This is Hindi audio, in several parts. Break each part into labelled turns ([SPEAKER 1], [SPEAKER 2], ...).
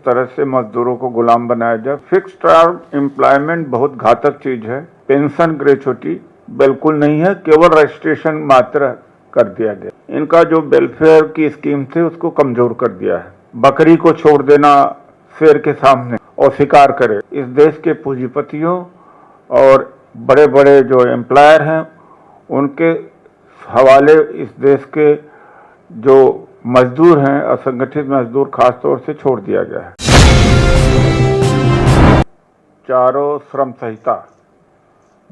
[SPEAKER 1] तरह से मजदूरों को गुलाम बनाया जाए। फिक्स टर्म एम्प्लॉयमेंट बहुत घातक चीज है। पेंशन ग्रेच्युटी बिल्कुल नहीं है, केवल रजिस्ट्रेशन मात्र कर दिया गया। इनका जो वेलफेयर की स्कीम थी उसको कमजोर कर दिया है। बकरी को छोड़ देना शेर के सामने और शिकार करे। इस देश के पूंजीपतियों और बड़े बड़े जो एम्प्लॉयर हैं उनके हवाले इस देश के जो मजदूर हैं, असंगठित मजदूर खासतौर से छोड़ दिया गया है। चारों श्रम संहिता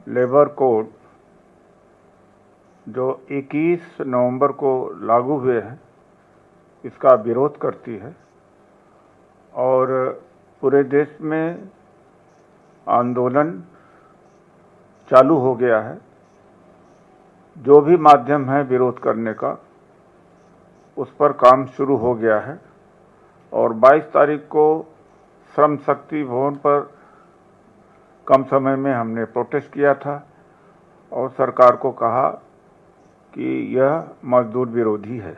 [SPEAKER 1] लेबर कोड जो 21 नवंबर को लागू हुए हैं इसका विरोध करती है और पूरे देश में आंदोलन चालू हो गया है। जो भी माध्यम है विरोध करने का उस पर काम शुरू हो गया है और 22 तारीख को श्रम शक्ति भवन पर कम समय में हमने प्रोटेस्ट किया था और सरकार को कहा कि यह मजदूर विरोधी है।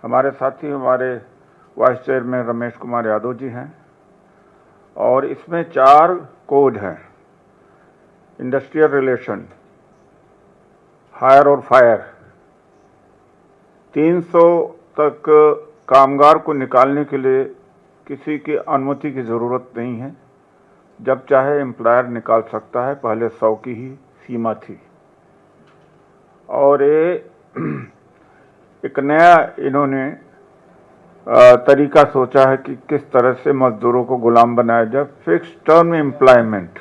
[SPEAKER 1] हमारे साथी हमारे वाइस चेयरमैन रमेश कुमार यादव जी हैं और इसमें 4 कोड हैं। इंडस्ट्रियल रिलेशन, हायर और फायर, 300 तक कामगार को निकालने के लिए किसी की अनुमति की ज़रूरत नहीं है, जब चाहे एम्प्लॉयर निकाल सकता है। पहले 100 की ही सीमा थी और ये एक नया इन्होंने तरीका सोचा है कि किस तरह से मजदूरों को गुलाम बनाया जाए। फिक्स टर्म एम्प्लॉयमेंट,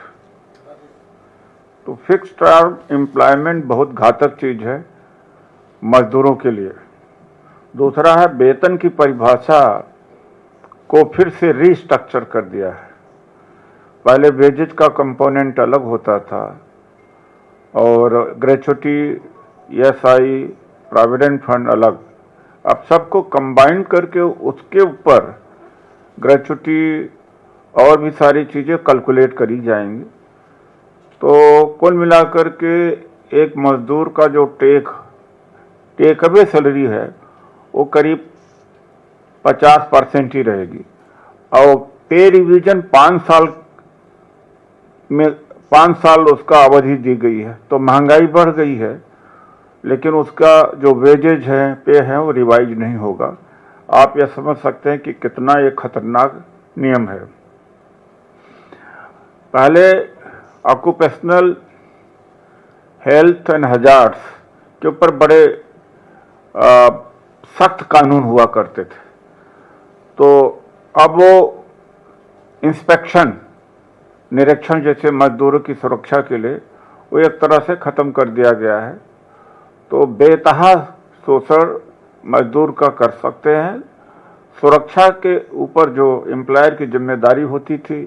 [SPEAKER 1] तो फिक्स टर्म एम्प्लॉयमेंट बहुत घातक चीज है मजदूरों के लिए। दूसरा है वेतन की परिभाषा को फिर से रीस्ट्रक्चर कर दिया है। पहले वेजेज का कंपोनेंट अलग होता था और ग्रेच्युटी, ESI, प्रोविडेंट फंड अलग। अब सबको कंबाइन करके उसके ऊपर ग्रेच्युटी और भी सारी चीज़ें कैलकुलेट करी जाएंगी। तो कुल मिलाकर के एक मजदूर का जो टेक अवे सैलरी है वो करीब 50% ही रहेगी और पे रिवीजन 5 साल उसका अवधि दी गई है। तो महंगाई बढ़ गई है लेकिन उसका जो वेजेज है, पे है, वो रिवाइज नहीं होगा। आप यह समझ सकते हैं कि कितना ये खतरनाक नियम है। पहले ऑक्यूपेशनल हेल्थ एंड हजार्ड्स के ऊपर बड़े सख्त कानून हुआ करते थे, तो अब वो इंस्पेक्शन, निरीक्षण जैसे मजदूरों की सुरक्षा के लिए वो एक तरह से खत्म कर दिया गया है। तो बेतहा शोषण मजदूर का कर सकते हैं। सुरक्षा के ऊपर जो एम्प्लॉयर की जिम्मेदारी होती थी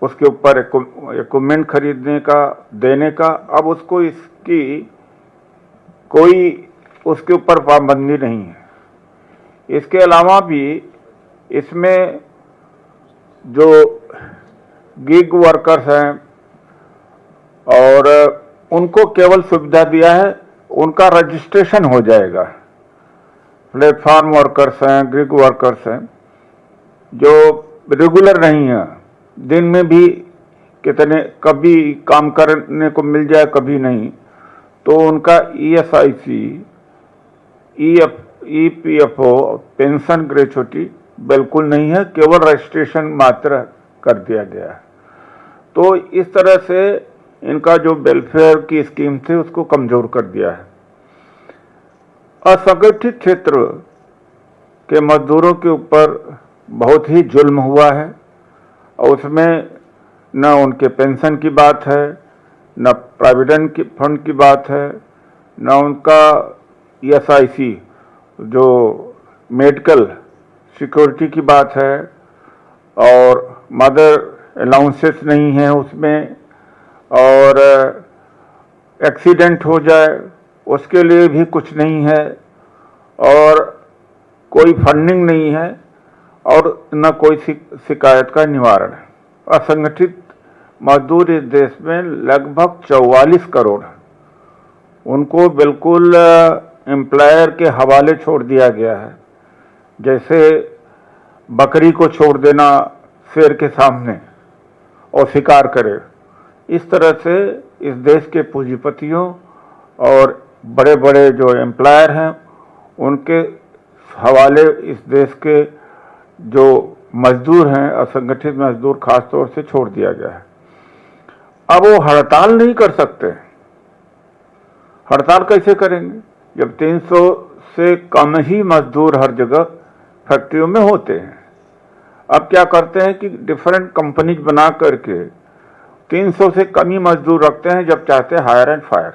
[SPEAKER 1] उसके ऊपर इक्विपमेंट खरीदने का, देने का, अब उसको इसकी कोई उसके ऊपर पाबंदी नहीं है। इसके अलावा भी इसमें जो गिग वर्कर्स हैं और उनको केवल सुविधा दिया है, उनका रजिस्ट्रेशन हो जाएगा। प्लेटफॉर्म वर्कर्स हैं, गिग वर्कर्स हैं जो रेगुलर नहीं है, दिन में भी कभी काम करने को मिल जाए कभी नहीं, तो उनका ESIC, EPFO, पेंशन ग्रेच्युटी बिल्कुल नहीं है, केवल रजिस्ट्रेशन मात्र कर दिया गया है। तो इस तरह से इनका जो वेलफेयर की स्कीम थी उसको कमजोर कर दिया है। असंगठित क्षेत्र के मजदूरों के ऊपर बहुत ही जुल्म हुआ है और उसमें न उनके पेंशन की बात है, न प्रोविडेंट फंड की बात है, न उनका ESIC जो मेडिकल सिक्योरिटी की बात है, और मदर अलाउंसेस नहीं है उसमें, और एक्सीडेंट हो जाए उसके लिए भी कुछ नहीं है, और कोई फंडिंग नहीं है, और न कोई शिकायत का निवारण है। असंगठित मजदूर इस देश में लगभग 44 करोड़, उनको बिल्कुल एम्प्लॉयर के हवाले छोड़ दिया गया है। जैसे बकरी को छोड़ देना शेर के सामने और शिकार करे। इस तरह से इस देश के पूंजीपतियों और बड़े बड़े जो एम्प्लॉयर हैं उनके हवाले इस देश के जो मजदूर हैं, असंगठित मजदूर खास तौर से छोड़ दिया गया है। अब वो हड़ताल नहीं कर सकते। हड़ताल कैसे करेंगे जब 300 से कम ही मजदूर हर जगह फैक्ट्रियों में होते हैं। अब क्या करते हैं कि डिफरेंट कंपनीज बना करके 300 से कम ही मजदूर रखते हैं, जब चाहते हैं हायर एंड फायर।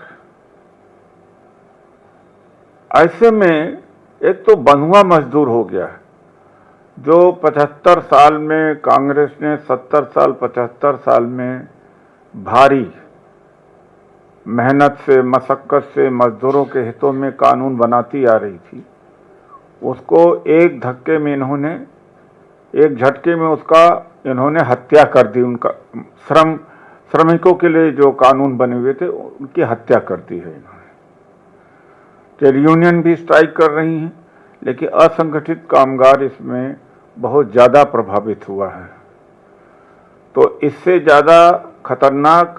[SPEAKER 1] ऐसे में एक तो बंधुआ मजदूर हो गया है, जो 75 साल में कांग्रेस ने 70 साल 75 साल में भारी मेहनत से मशक्कत से मजदूरों के हितों में कानून बनाती आ रही थी, उसको एक धक्के में इन्होंने, एक झटके में उसका इन्होंने हत्या कर दी। उनका श्रमिकों के लिए जो कानून बने हुए थे उनकी हत्या कर दी है इन्होंने। ट्रेड यूनियन भी स्ट्राइक कर रही हैं, लेकिन असंगठित कामगार इसमें बहुत ज़्यादा प्रभावित हुआ है। तो इससे ज़्यादा खतरनाक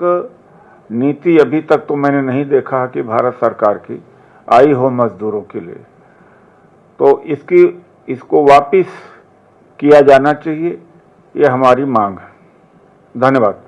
[SPEAKER 1] नीति अभी तक तो मैंने नहीं देखा कि भारत सरकार की आई हो मजदूरों के लिए। तो इसको वापस किया जाना चाहिए, ये हमारी मांग है। धन्यवाद।